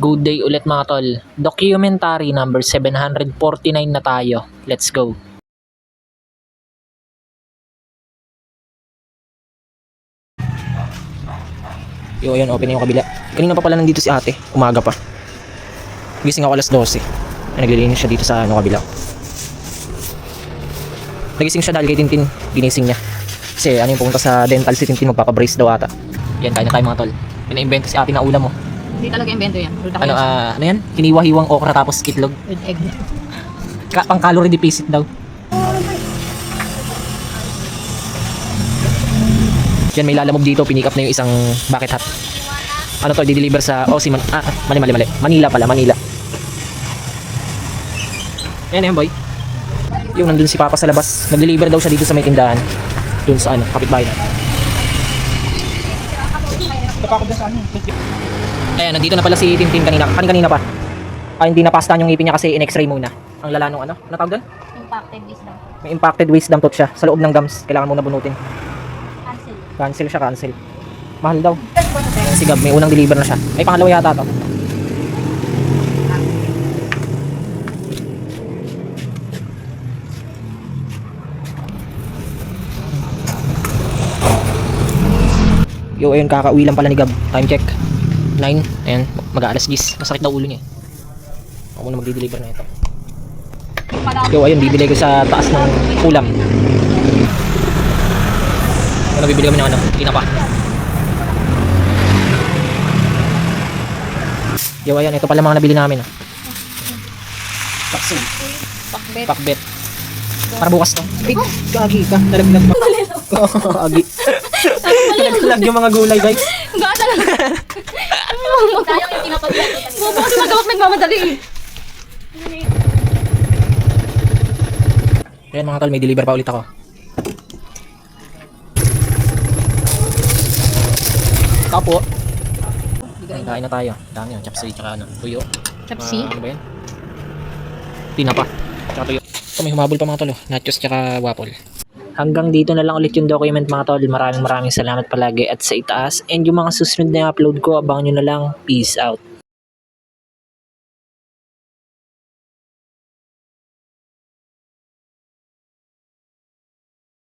Good day ulit mga tol. Documentary number 749 na tayo. Let's go. Yo, ayun, open na yung kabila. Kanina pa pala nandito si ate. Umaga pa. Gising ako alas 12. Ay, naglilinis siya dito sa kabila. Nagising siya dahil kay Tintin. Ginising niya. Kasi ano yung pupunta sa dental si Tintin, magpapabrace daw ata. Yan, kain na tayo mga tol. Pina-invento si ate na ulam mo. Hindi talaga invento yan. Ano yan? Hiniwa-hiwang okra tapos itlog. With egg. Pang calorie deficit daw. Yan, may lalamog dito. Pinick up na yung isang bucket hat. Ano to? Di-deliver sa Osiman. Mali. Manila pala, Manila. Ayan, boy. Yung nandun si Papa sa labas. Nag-deliver daw siya dito sa may tindahan. Dun sa kapitbahay na. Ayan, nandito na pala si Tintin kanina. Kanina pa. Hindi napastan yung ngipin niya kasi in-x-ray muna. Ang lala nung ano? Ano tawag doon? Impacted wisdom. May impacted wisdom tooth siya. Sa loob ng gums. Kailangan muna bunutin. Cancel. Cancel. Mahal daw. Ayan, si Gab, may unang deliver na siya. May pangalawa yata to. Yo, ayun, kakauwi lang pala ni Gab. Time check 9, ayan, mag-aalas 10. Masakit daw ulo niya. Ako muna magdi-deliver na ito. Yo, ayun, bibili ko sa taas ng ulam. Ano, bibili kami ng ano, tinapa. Yo, ayun, ito pala mga nabili namin. Paksin. Pakbet. Para bukas to. Ay, gagi ka. Nalaglag pa. Agi. Nalaglag yung mga gulay, guys. Gata lang. Sayang yung tinapagyan. Kasi magawak nagmamadali. Ayan mga tol, may deliver pa ulit ako. Kapo. Kain na tayo. Dami yun, chapsi, tsaka ano, tuyo. Chapsi? Ano ba yan? Tinapa, tsaka tuyo. Ito may humabol pa mga tol, nachos tsaka waffle. Hanggang dito na lang ulit yung document mga tol. Maraming salamat palagi at sa itaas. And yung mga susunod na upload ko, abangan nyo na lang. Peace out.